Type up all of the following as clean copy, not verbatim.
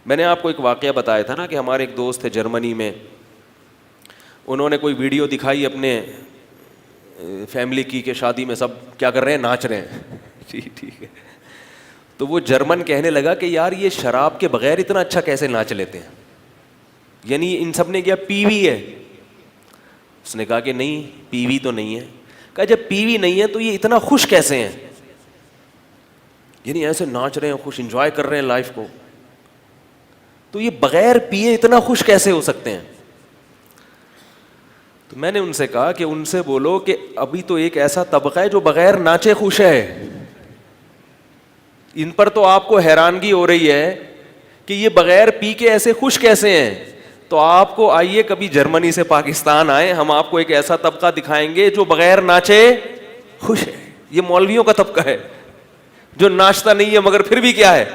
میں نے آپ کو ایک واقعہ بتایا تھا نا کہ ہمارے ایک دوست تھے جرمنی میں, انہوں نے کوئی ویڈیو دکھائی اپنے فیملی کی کہ شادی میں سب کیا کر رہے ہیں, ناچ رہے ہیں. جی ٹھیک ہے. تو وہ جرمن کہنے لگا کہ یار یہ شراب کے بغیر اتنا اچھا کیسے ناچ لیتے ہیں, یعنی ان سب نے کیا پی وی ہے؟ اس نے کہا کہ نہیں پی وی تو نہیں ہے. کہا جب پی وی نہیں ہے تو یہ اتنا خوش کیسے ہیں, یعنی ایسے ناچ رہے ہیں, خوش انجوائے کر رہے ہیں لائف کو, تو یہ بغیر پیے اتنا خوش کیسے ہو سکتے ہیں؟ تو میں نے ان سے کہا کہ ان سے بولو کہ ابھی تو ایک ایسا طبقہ ہے جو بغیر ناچے خوش ہے, ان پر تو آپ کو حیرانگی ہو رہی ہے کہ یہ بغیر پی کے ایسے خوش کیسے ہیں. تو آپ کو آئیے کبھی جرمنی سے پاکستان آئے, ہم آپ کو ایک ایسا طبقہ دکھائیں گے جو بغیر ناچے خوش ہے. یہ مولویوں کا طبقہ ہے جو ناچتا نہیں ہے مگر پھر بھی کیا ہے,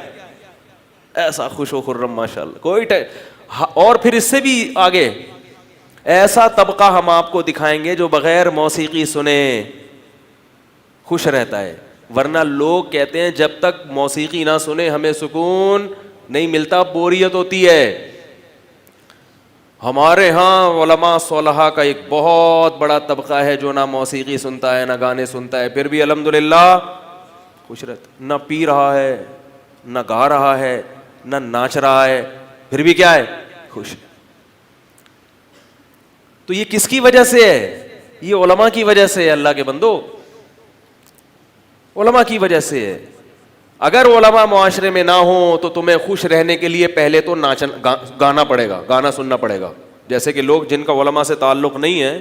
ایسا خوش و خرم ماشاء اللہ کوئی اور پھر اس سے بھی آگے ایسا طبقہ ہم آپ کو دکھائیں گے جو بغیر موسیقی سنے خوش رہتا ہے. ورنہ لوگ کہتے ہیں جب تک موسیقی نہ سنے ہمیں سکون نہیں ملتا, بوریت ہوتی ہے. ہمارے ہاں علماء صالحہ کا ایک بہت بڑا طبقہ ہے جو نہ موسیقی سنتا ہے نہ گانے سنتا ہے, پھر بھی الحمدللہ خوش رہتا, نہ پی رہا ہے نہ گا رہا ہے نہ ناچ رہا ہے, پھر بھی کیا ہے, خوش. تو یہ کس کی وجہ سے ہے؟ یہ علماء کی وجہ سے ہے. اللہ کے بندو, علماء کی وجہ سے ہے. اگر علماء معاشرے میں نہ ہوں تو تمہیں خوش رہنے کے لیے پہلے تو گانا پڑے گا, گانا سننا پڑے گا. جیسے کہ لوگ جن کا علماء سے تعلق نہیں ہے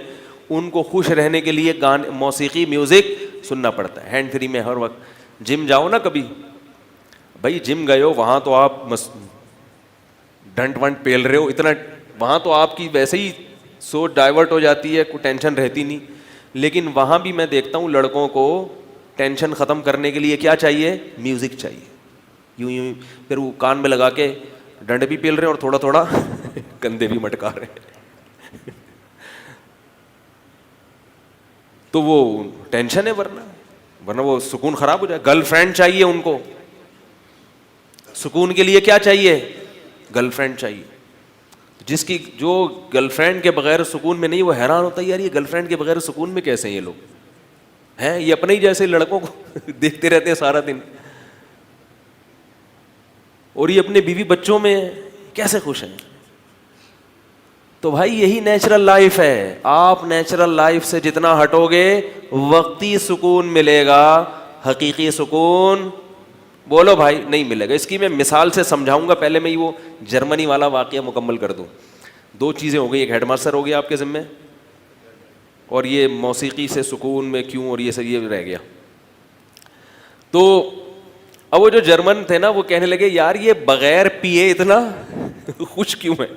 ان کو خوش رہنے کے لیے موسیقی میوزک سننا پڑتا ہے. ہینڈ فری میں ہر وقت جم جاؤ نا کبھی, بھائی جم گئے ہو وہاں تو آپ ڈنٹ ونٹ پیل رہے ہو اتنا, وہاں تو آپ کی ویسے ہی سوچ ڈائیورٹ ہو جاتی ہے, کوئی ٹینشن رہتی نہیں. لیکن وہاں بھی میں دیکھتا ہوں لڑکوں کو ٹینشن ختم کرنے کے لیے کیا چاہیے, میوزک چاہیے. یوں یوں پھر وہ کان میں لگا کے ڈنڈ بھی پیل رہے ہیں اور تھوڑا تھوڑا کندھے بھی مٹکا رہے ہیں. تو وہ ٹینشن ہے, ورنہ وہ سکون خراب ہو جائے. گرل فرینڈ چاہیے ان کو, سکون کے لیے کیا چاہیے, گرل فرینڈ چاہیے. جس کی جو گرل فرینڈ کے بغیر سکون میں نہیں وہ حیران ہوتا ہے یار یہ گرل فرینڈ کے بغیر سکون میں کیسے ہیں یہ لوگ ہیں. یہ اپنے ہی جیسے لڑکوں کو دیکھتے رہتے ہیں سارا دن, اور یہ اپنے بیوی بچوں میں کیسے خوش ہیں. تو بھائی یہی نیچرل لائف ہے. آپ نیچرل لائف سے جتنا ہٹو گے وقتی سکون ملے گا, حقیقی سکون بولو بھائی نہیں ملے گا. اس کی میں مثال سے سمجھاؤں گا, پہلے میں وہ جرمنی والا واقعہ مکمل کر دوں. دو چیزیں ہو گئی, ایک ہیڈ ماسٹر ہو گیا آپ کے ذمہ, اور یہ موسیقی سے سکون میں کیوں اور یہ سب یہ رہ گیا. تو اب وہ جو جرمن تھے نا وہ کہنے لگے یار یہ بغیر پیے اتنا خوش کیوں ہے.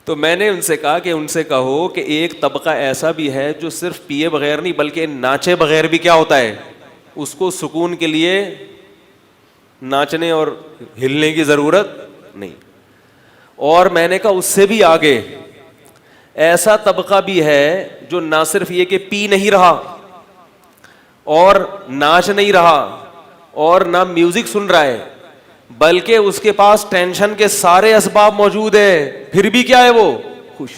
تو میں نے ان سے کہا کہ ان سے کہو کہ ایک طبقہ ایسا بھی ہے جو صرف پیے بغیر نہیں بلکہ ناچے بغیر بھی کیا ہوتا ہے, اس کو سکون کے لیے ناچنے اور ہلنے کی ضرورت نہیں. اور میں نے کہا اس سے بھی آگے ایسا طبقہ بھی ہے جو نہ صرف یہ کہ پی نہیں رہا اور ناچ نہیں رہا اور نہ میوزک سن رہا ہے بلکہ اس کے پاس ٹینشن کے سارے اسباب موجود ہیں, پھر بھی کیا ہے وہ خوش.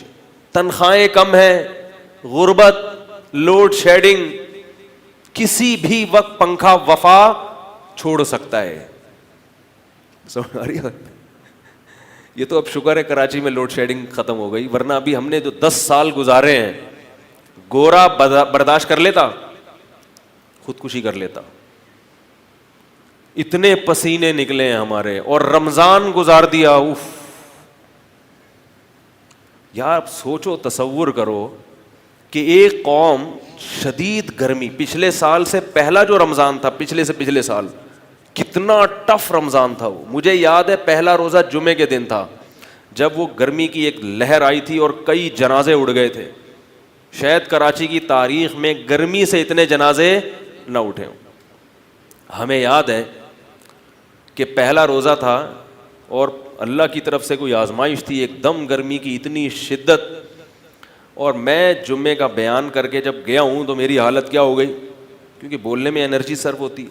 تنخواہیں کم ہیں, غربت, لوڈ شیڈنگ, کسی بھی وقت پنکھا وفا چھوڑ سکتا ہے. سمجھ آ رہی ہے؟ یہ تو اب شکر ہے کراچی میں لوڈ شیڈنگ ختم ہو گئی, ورنہ ابھی ہم نے جو 10 سال گزارے ہیں گورا برداشت کر لیتا, خودکشی کر لیتا. اتنے پسینے نکلے ہیں ہمارے, اور رمضان گزار دیا. اوف یار سوچو, تصور کرو کہ ایک قوم شدید گرمی, پچھلے سال سے پہلا جو رمضان تھا, پچھلے سے پچھلے سال کتنا ٹف رمضان تھا وہ. مجھے یاد ہے پہلا روزہ جمعے کے دن تھا جب وہ گرمی کی ایک لہر آئی تھی اور کئی جنازے اڑ گئے تھے. شاید کراچی کی تاریخ میں گرمی سے اتنے جنازے نہ اٹھے ہوں. ہمیں یاد ہے کہ پہلا روزہ تھا اور اللہ کی طرف سے کوئی آزمائش تھی, ایک دم گرمی کی اتنی شدت, اور میں جمعے کا بیان کر کے جب گیا ہوں تو میری حالت کیا ہو گئی, کیونکہ بولنے میں انرجی صرف ہوتی,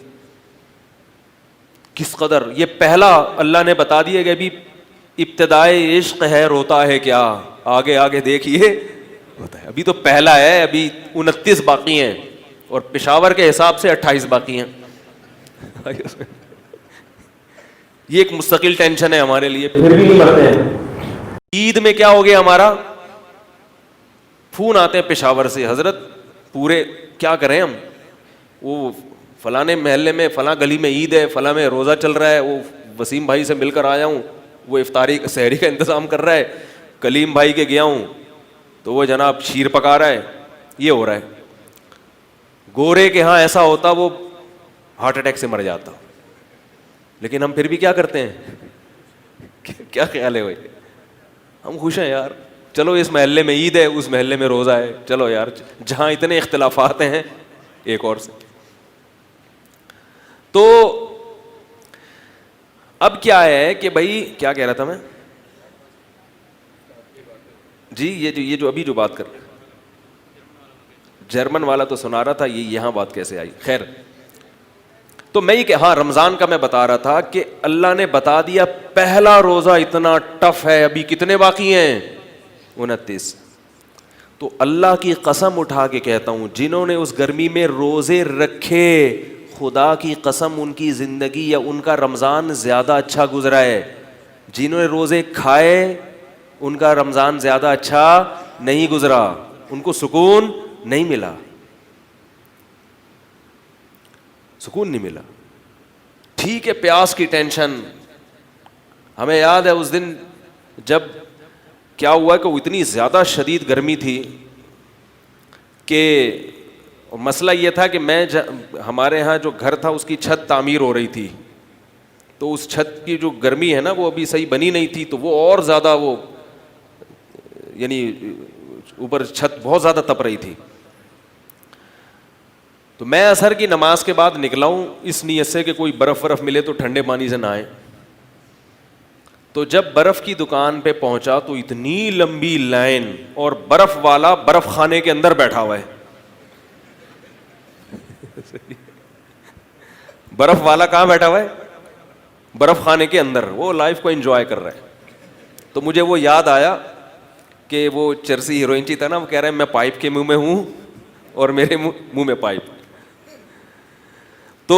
کس قدر یہ پہلا اللہ نے بتا دیا کہ ابھی ابتدائے عشق ہے روتا ہے کیا, آگے آگے دیکھیے ہوتا ہے. ابھی تو پہلا ہے, ابھی 29 باقی ہیں اور پشاور کے حساب سے 28 باقی ہیں. یہ ایک مستقل ٹینشن ہے ہمارے لیے, پھر بھی نہیں مرتے ہیں. عید میں کیا ہو گیا ہمارا, فون آتے ہیں پشاور سے, حضرت پورے کیا کریں ہم, وہ فلانے محلے میں فلاں گلی میں عید ہے, فلاں میں روزہ چل رہا ہے, وہ وسیم بھائی سے مل کر آیا ہوں, وہ افطاری سحری کا انتظام کر رہا ہے, کلیم بھائی کے گیا ہوں تو وہ جناب شیر پکا رہا ہے, یہ ہو رہا ہے. گورے کے ہاں ایسا ہوتا وہ ہارٹ اٹیک سے مر جاتا, لیکن ہم پھر بھی کیا کرتے ہیں, کیا خیال ہے بھائی, ہم خوش ہیں یار, چلو اس محلے میں عید ہے, اس محلے میں روزہ ہے, چلو یار جہاں اتنے اختلافات ہیں ایک اور سے. تو اب کیا ہے کہ بھائی کیا کہہ رہا تھا میں جی, یہ جو ابھی جو بات کر رہا جرمن والا تو سنا رہا تھا, یہ یہاں بات کیسے آئی, خیر. تو میں یہ کہ ہاں رمضان کا میں بتا رہا تھا کہ اللہ نے بتا دیا پہلا روزہ اتنا ٹف ہے, ابھی کتنے باقی ہیں, 29. تو اللہ کی قسم اٹھا کے کہتا ہوں جنہوں نے اس گرمی میں روزے رکھے, خدا کی قسم ان کی زندگی یا ان کا رمضان زیادہ اچھا گزرا ہے. جنہوں نے روزے کھائے ان کا رمضان زیادہ اچھا نہیں گزرا, ان کو سکون نہیں ملا, سکون نہیں ملا. ٹھیک ہے پیاس کی ٹینشن, ہمیں یاد ہے اس دن جب کیا ہوا کہ وہ اتنی زیادہ شدید گرمی تھی کہ مسئلہ یہ تھا کہ میں ہمارے ہاں جو گھر تھا اس کی چھت تعمیر ہو رہی تھی, تو اس چھت کی جو گرمی ہے نا وہ ابھی صحیح بنی نہیں تھی, تو وہ اور زیادہ وہ یعنی اوپر چھت بہت زیادہ تپ رہی تھی. تو میں عصر کی نماز کے بعد نکلا ہوں اس نیت سے کہ کوئی برف ملے تو ٹھنڈے پانی سے نہائے. تو جب برف کی دکان پہ پہنچا تو اتنی لمبی لائن, اور برف والا برف خانے کے اندر بیٹھا ہوا ہے. برف والا کہاں بیٹھا ہوا ہے, برف خانے کے اندر, وہ لائف کو انجوائے کر رہا ہے. تو مجھے وہ یاد آیا کہ وہ چرسی ہیروئن چی تھا نا, وہ کہہ رہے ہیں میں پائپ کے منہ میں ہوں اور میرے منہ میں پائپ. تو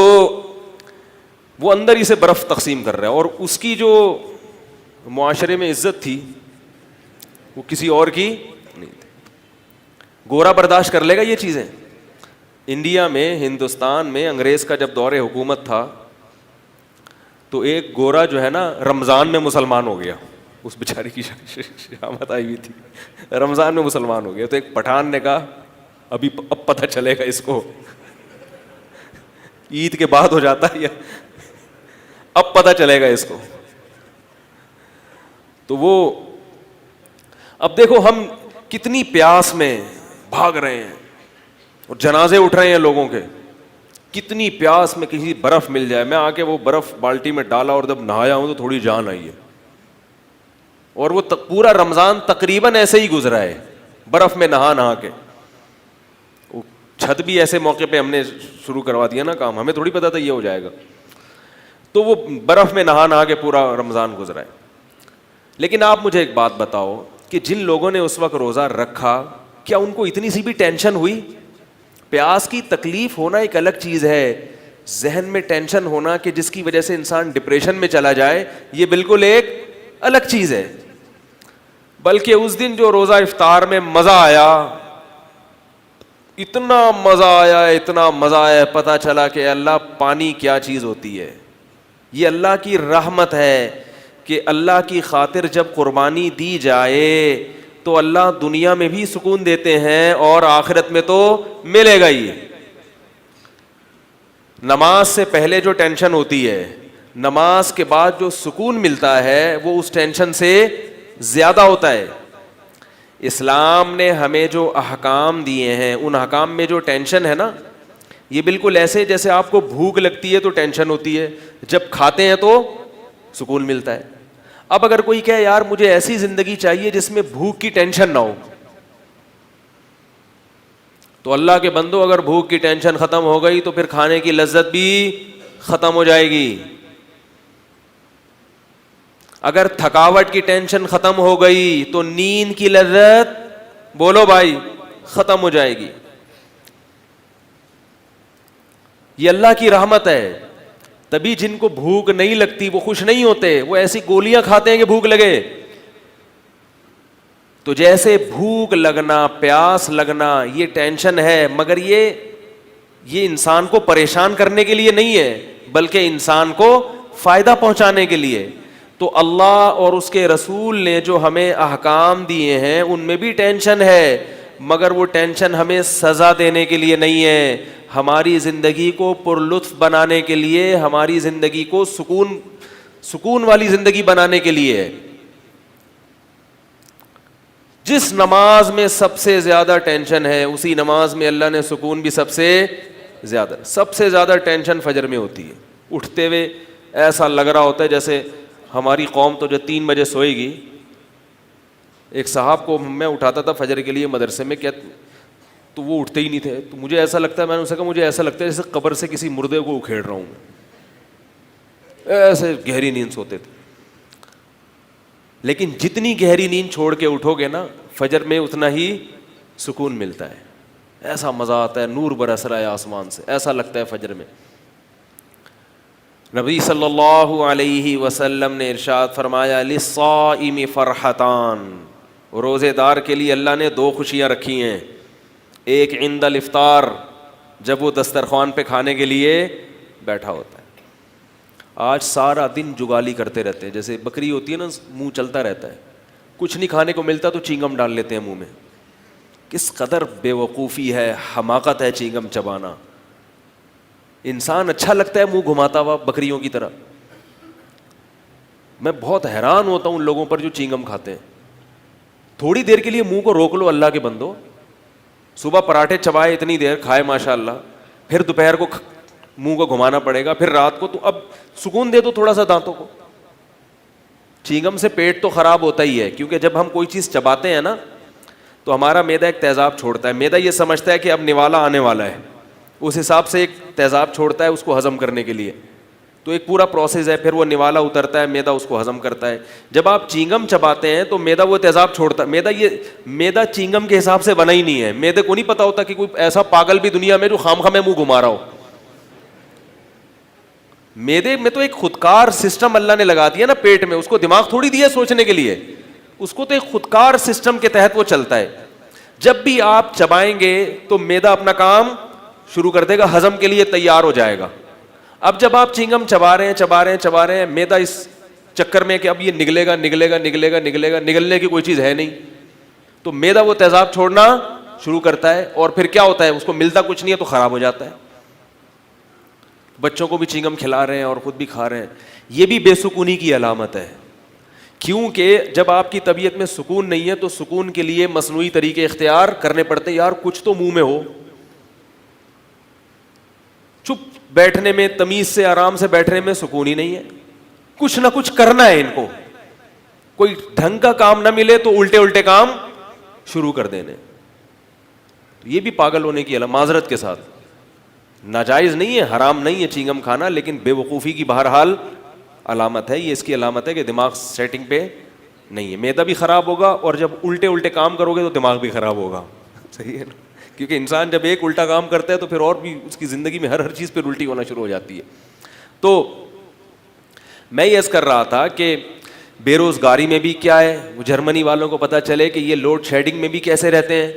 وہ اندر ہی سے برف تقسیم کر رہا ہے, اور اس کی جو معاشرے میں عزت تھی وہ کسی اور کی نہیں تھی. گورا برداشت کر لے گا یہ چیزیں. انڈیا میں, ہندوستان میں انگریز کا جب دور حکومت تھا تو ایک گورا جو ہے نا رمضان میں مسلمان ہو گیا, اس بیچارے کی شامت آئی ہوئی تھی, رمضان میں مسلمان ہو گیا. تو ایک پٹھان نے کہا ابھی اب پتہ چلے گا اس کو, عید کے بعد ہو جاتا ہے یا اب پتہ چلے گا اس کو. تو وہ اب دیکھو ہم کتنی پیاس میں بھاگ رہے ہیں اور جنازے اٹھ رہے ہیں لوگوں کے, کتنی پیاس میں کسی برف مل جائے. میں آ کے وہ برف بالٹی میں ڈالا اور جب نہایا ہوں تو تھوڑی جان آئی ہے, اور وہ پورا رمضان تقریباً ایسے ہی گزرا ہے برف میں نہا کے. چھت بھی ایسے موقع پہ ہم نے شروع کروا دیا نا کام, ہمیں تھوڑی پتا تھا یہ ہو جائے گا. تو وہ برف میں نہا کے پورا رمضان گزرا ہے. لیکن آپ مجھے ایک بات بتاؤ کہ جن لوگوں نے اس وقت روزہ رکھا کیا ان کو اتنی سی بھی ٹینشن ہوئی؟ پیاس کی تکلیف ہونا ایک الگ چیز ہے, ذہن میں ٹینشن ہونا کہ جس کی وجہ سے انسان ڈپریشن میں چلا جائے یہ بالکل ایک الگ چیز ہے. بلکہ اس دن جو روزہ افطار میں مزہ آیا, اتنا مزہ آیا, اتنا مزہ آیا, پتہ چلا کہ اللہ پانی کیا چیز ہوتی ہے. یہ اللہ کی رحمت ہے کہ اللہ کی خاطر جب قربانی دی جائے تو اللہ دنیا میں بھی سکون دیتے ہیں اور آخرت میں تو ملے گا ہی. نماز سے پہلے جو ٹینشن ہوتی ہے, نماز کے بعد جو سکون ملتا ہے وہ اس ٹینشن سے زیادہ ہوتا ہے. اسلام نے ہمیں جو احکام دیے ہیں ان احکام میں جو ٹینشن ہے نا, یہ بالکل ایسے جیسے آپ کو بھوک لگتی ہے تو ٹینشن ہوتی ہے, جب کھاتے ہیں تو سکون ملتا ہے. اب اگر کوئی کہے یار مجھے ایسی زندگی چاہیے جس میں بھوک کی ٹینشن نہ ہو, تو اللہ کے بندو اگر بھوک کی ٹینشن ختم ہو گئی تو پھر کھانے کی لذت بھی ختم ہو جائے گی. اگر تھکاوٹ کی ٹینشن ختم ہو گئی تو نیند کی لذت بولو بھائی ختم ہو جائے گی. یہ اللہ کی رحمت ہے. تبھی جن کو بھوک نہیں لگتی وہ خوش نہیں ہوتے, وہ ایسی گولیاں کھاتے ہیں کہ بھوک لگے. تو جیسے بھوک لگنا, پیاس لگنا, یہ ٹینشن ہے, مگر یہ انسان کو پریشان کرنے کے لیے نہیں ہے, بلکہ انسان کو فائدہ پہنچانے کے لیے. تو اللہ اور اس کے رسول نے جو ہمیں احکام دیے ہیں ان میں بھی ٹینشن ہے, مگر وہ ٹینشن ہمیں سزا دینے کے لیے نہیں ہے, ہماری زندگی کو پرلطف بنانے کے لیے, ہماری زندگی کو سکون والی زندگی بنانے کے لیے ہے. جس نماز میں سب سے زیادہ ٹینشن ہے اسی نماز میں اللہ نے سکون بھی سب سے زیادہ ٹینشن فجر میں ہوتی ہے. اٹھتے ہوئے ایسا لگ رہا ہوتا ہے جیسے ہماری قوم تو جو 3 بجے سوئے گی. ایک صاحب کو میں اٹھاتا تھا فجر کے لیے مدرسے میں, کیا تو وہ اٹھتے ہی نہیں تھے. تو مجھے ایسا لگتا ہے, میں نے اسے کہا مجھے ایسا لگتا ہے جیسے قبر سے کسی مردے کو اکھیڑ رہا ہوں میں, ایسے گہری نیند سوتے تھے. لیکن جتنی گہری نیند چھوڑ کے اٹھو گے نا فجر میں اتنا ہی سکون ملتا ہے. ایسا مزہ آتا ہے, نور برس رہا ہے آسمان سے, ایسا لگتا ہے فجر میں. نبی صلی اللہ علیہ وسلم نے ارشاد فرمایا للصائم فرحتان, روزے دار کے لیے اللہ نے 2 خوشیاں رکھی ہیں. ایک عند الافطار, جب وہ دسترخوان پہ کھانے کے لیے بیٹھا ہوتا ہے. آج سارا دن جگالی کرتے رہتے ہیں, جیسے بکری ہوتی ہے نا, منہ چلتا رہتا ہے, کچھ نہیں کھانے کو ملتا تو چینگم ڈال لیتے ہیں منہ میں. کس قدر بے وقوفی ہے, حماقت ہے چینگم چبانا. انسان اچھا لگتا ہے منہ گھماتا ہوا بکریوں کی طرح. میں بہت حیران ہوتا ہوں ان لوگوں پر جو چینگم کھاتے ہیں. تھوڑی دیر کے لیے منہ کو روک لو اللہ کے بندو. صبح پراٹھے چبائے اتنی دیر کھائے ماشاء اللہ, پھر دوپہر کو منہ کو گھمانا پڑے گا, پھر رات کو, تو اب سکون دے دو تھوڑا سا دانتوں کو. چینگم سے پیٹ تو خراب ہوتا ہی ہے, کیونکہ جب ہم کوئی چیز چباتے ہیں نا تو ہمارا معدہ ایک تیزاب چھوڑتا ہے. معدہ یہ سمجھتا ہے کہ اب نوالا آنے والا ہے, اس حساب سے ایک تیزاب چھوڑتا ہے اس کو ہضم کرنے کے لیے. تو ایک پورا پروسیس ہے, پھر وہ نوالا اترتا ہے, معدہ اس کو ہضم کرتا ہے. جب آپ چینگم چباتے ہیں تو معدہ وہ تیزاب چھوڑتا ہے. معدہ چینگم کے حساب سے بنا ہی نہیں ہے. معدے کو نہیں پتا ہوتا کہ کوئی ایسا پاگل بھی دنیا میں جو خام میں منہ گھما رہا ہو. معدے میں تو ایک خودکار سسٹم اللہ نے لگا دیا نا پیٹ میں, اس کو دماغ تھوڑی دیا سوچنے کے لیے, اس کو تو ایک خودکار سسٹم کے تحت وہ چلتا ہے. جب بھی آپ چبائیں گے تو معدہ اپنا کام شروع کر دے گا, ہضم کے لیے تیار ہو جائے گا. اب جب آپ چنگم چبا رہے ہیں, معدہ اس چکر میں کہ اب یہ نگلنے کی کوئی چیز ہے نہیں, تو معدہ وہ تیزاب چھوڑنا شروع کرتا ہے, اور پھر کیا ہوتا ہے, اس کو ملتا کچھ نہیں ہے تو خراب ہو جاتا ہے. بچوں کو بھی چنگم کھلا رہے ہیں اور خود بھی کھا رہے ہیں. یہ بھی بے سکونی کی علامت ہے, کیونکہ جب آپ کی طبیعت میں سکون نہیں ہے تو سکون کے لیے مصنوعی طریقے اختیار کرنے پڑتے ہیں. یار کچھ تو منہ میں ہو, چپ بیٹھنے میں, تمیز سے آرام سے بیٹھنے میں سکون ہی نہیں ہے. کچھ نہ کچھ کرنا ہے ان کو, کوئی ڈھنگ کا کام نہ ملے تو الٹے کام شروع کر دینے. یہ بھی پاگل ہونے کی علامت, معذرت کے ساتھ ناجائز نہیں ہے, حرام نہیں ہے چینگم کھانا, لیکن بے وقوفی کی بہرحال علامت ہے. یہ اس کی علامت ہے کہ دماغ سیٹنگ پہ نہیں ہے. معدہ بھی خراب ہوگا, اور جب الٹے کام کرو گے تو دماغ بھی خراب ہوگا. صحیح ہے نا, کیونکہ انسان جب ایک الٹا کام کرتا ہے تو پھر اور بھی اس کی زندگی میں ہر چیز پہ الٹی ہونا شروع ہو جاتی ہے. تو میں یہ عرض کر رہا تھا کہ بے روزگاری میں بھی کیا ہے, وہ جرمنی والوں کو پتہ چلے کہ یہ لوڈ شیڈنگ میں بھی کیسے رہتے ہیں,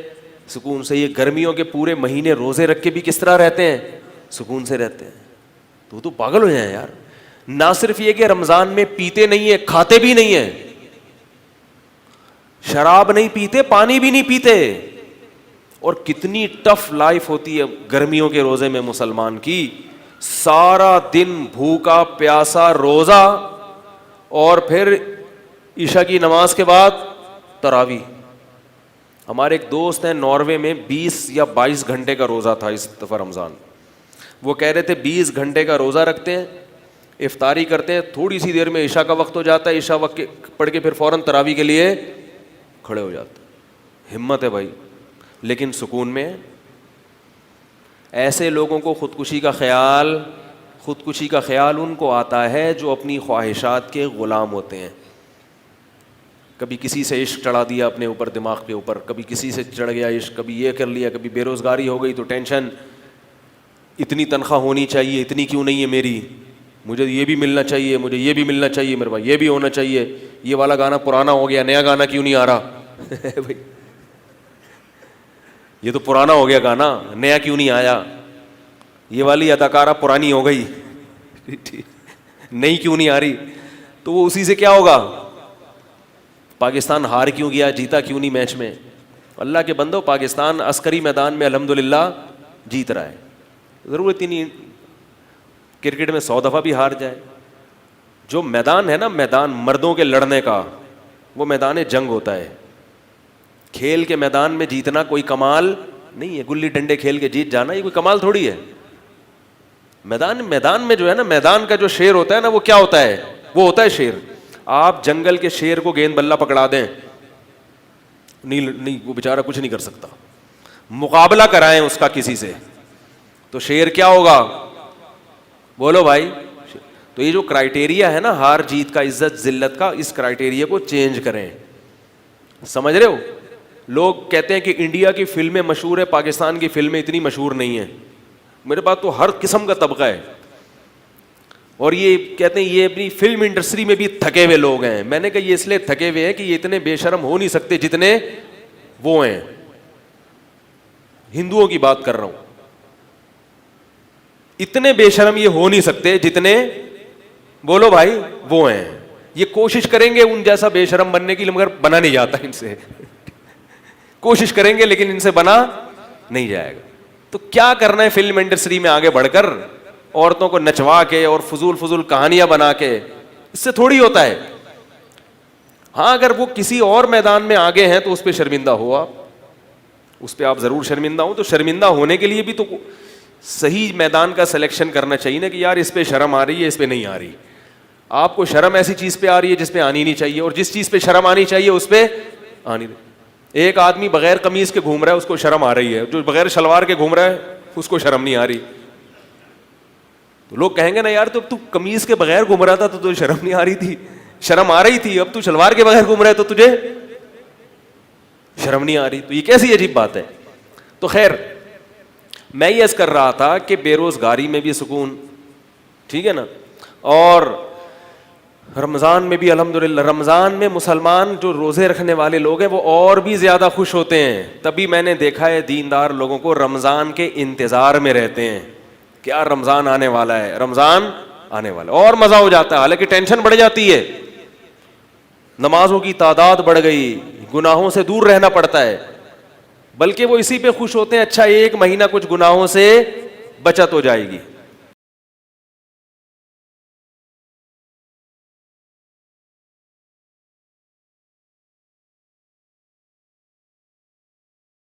سکون سے. یہ گرمیوں کے پورے مہینے روزے رکھ کے بھی کس طرح رہتے ہیں, سکون سے رہتے ہیں. تو پاگل ہو جائیں یار. نہ صرف یہ کہ رمضان میں پیتے نہیں ہیں, کھاتے بھی نہیں ہیں, شراب نہیں پیتے, پانی بھی نہیں پیتے. اور کتنی ٹف لائف ہوتی ہے گرمیوں کے روزے میں مسلمان کی. سارا دن بھوکا پیاسا روزہ, اور پھر عشاء کی نماز کے بعد تراویح. ہمارے ایک دوست ہیں ناروے میں, 20 یا 22 گھنٹے کا روزہ تھا اس دفعہ رمضان. وہ کہہ رہے تھے 20 گھنٹے کا روزہ رکھتے ہیں, افطاری کرتے ہیں, تھوڑی سی دیر میں عشاء کا وقت ہو جاتا ہے, عشاء وقت پڑھ کے پھر فوراً تراویح کے لیے کھڑے ہو جاتے ہیں. ہمت ہے بھائی, لیکن سکون میں. ایسے لوگوں کو خودکشی کا خیال ان کو آتا ہے جو اپنی خواہشات کے غلام ہوتے ہیں. کبھی کسی سے عشق چڑھا دیا اپنے اوپر، دماغ کے اوپر، کبھی کسی سے چڑھ گیا عشق، کبھی یہ کر لیا، کبھی بے روزگاری ہو گئی تو ٹینشن، اتنی تنخواہ ہونی چاہیے، اتنی کیوں نہیں ہے میری، مجھے یہ بھی ملنا چاہیے، مجھے یہ بھی ملنا چاہیے، میرے پاس یہ بھی ہونا چاہیے، یہ والا گانا پرانا ہو گیا، نیا گانا کیوں نہیں آ رہا بھائی یہ تو پرانا ہو گیا گانا، نیا کیوں نہیں آیا، یہ والی اداکارہ پرانی ہو گئی نئی کیوں نہیں آ رہی، تو وہ اسی سے کیا ہوگا، پاکستان ہار کیوں گیا، جیتا کیوں نہیں میچ میں. اللہ کے بندو، پاکستان عسکری میدان میں الحمدللہ جیت رہا ہے، ضرورت ہی نہیں کرکٹ میں 100 دفعہ بھی ہار جائے. جو میدان ہے نا، میدان مردوں کے لڑنے کا، وہ میدان جنگ ہوتا ہے. کھیل کے میدان میں جیتنا کوئی کمال نہیں ہے، گلی ڈنڈے کھیل کے جیت جانا یہ کوئی کمال تھوڑی ہے. میدان میں جو ہے نا، میدان کا جو شیر ہوتا ہے نا، وہ کیا ہوتا ہے، وہ ہوتا ہے شیر. آپ جنگل کے شیر کو گیند بلہ پکڑا دیں، نہیں وہ بیچارہ کچھ نہیں کر سکتا. مقابلہ کرائیں اس کا کسی سے تو شیر کیا ہوگا، بولو بھائی. تو یہ جو کرائٹیریا ہے نا ہار جیت کا، عزت ذلت کا، اس کرائٹیریا کو چینج کریں. سمجھ رہے ہو؟ لوگ کہتے ہیں کہ انڈیا کی فلمیں مشہور ہے، پاکستان کی فلمیں اتنی مشہور نہیں ہیں. میرے پاس تو ہر قسم کا طبقہ ہے، اور یہ کہتے ہیں یہ اپنی فلم انڈسٹری میں بھی تھکے ہوئے لوگ ہیں. میں نے کہا یہ اس لیے تھکے ہوئے ہیں کہ یہ اتنے بے شرم ہو نہیں سکتے جتنے وہ ہیں. ہندوؤں کی بات کر رہا ہوں، اتنے بے شرم یہ ہو نہیں سکتے جتنے، بولو بھائی، وہ ہیں. یہ کوشش کریں گے ان جیسا بے شرم بننے کی، مگر بنا نہیں جاتا ان سے. کوشش کریں گے لیکن ان سے بنا نہیں جائے گا. تو کیا کرنا ہے فلم انڈسٹری میں آگے بڑھ کر، عورتوں کو نچوا کے اور فضول کہانیاں بنا کے، اس سے تھوڑی ہوتا ہے. ہاں اگر وہ کسی اور میدان میں آگے ہیں تو اس پہ شرمندہ ہو، آپ اس پہ آپ ضرور شرمندہ ہوں. تو شرمندہ ہونے کے لیے بھی تو صحیح میدان کا سلیکشن کرنا چاہیے نا، کہ یار اس پہ شرم آ رہی ہے، اس پہ نہیں آ رہی. آپ کو شرم ایسی چیز پہ آ رہی ہے جس پہ آنی نہیں چاہیے، اور جس چیز پہ شرم آنی چاہیے اس پہ آنی نہیں. ایک آدمی بغیر قمیض کے گھوم رہا ہے، اس کو شرم آ رہی ہے، جو بغیر شلوار کے گھوم رہا ہے اس کو شرم نہیں آ رہی. تو لوگ کہیں گے نا یار تو قمیض کے بغیر گھوم رہا تھا تو تجھے شرم نہیں آ رہی تھی، شرم آ رہی تھی، اب تو شلوار کے بغیر گھوم رہا ہے تو تجھے شرم نہیں آ رہی. تو یہ کیسی عجیب بات ہے. تو خیر میں یہ عرض کر رہا تھا کہ بے روزگاری میں بھی سکون، ٹھیک ہے نا، اور رمضان میں بھی الحمدللہ، رمضان میں مسلمان جو روزے رکھنے والے لوگ ہیں وہ اور بھی زیادہ خوش ہوتے ہیں. تبھی میں نے دیکھا ہے دیندار لوگوں کو رمضان کے انتظار میں رہتے ہیں، کیا رمضان آنے والا ہے، رمضان آنے والا ہے، اور مزہ ہو جاتا ہے. حالانکہ ٹینشن بڑھ جاتی ہے، نمازوں کی تعداد بڑھ گئی، گناہوں سے دور رہنا پڑتا ہے، بلکہ وہ اسی پہ خوش ہوتے ہیں اچھا ایک مہینہ کچھ گناہوں سے بچت ہو جائے گی.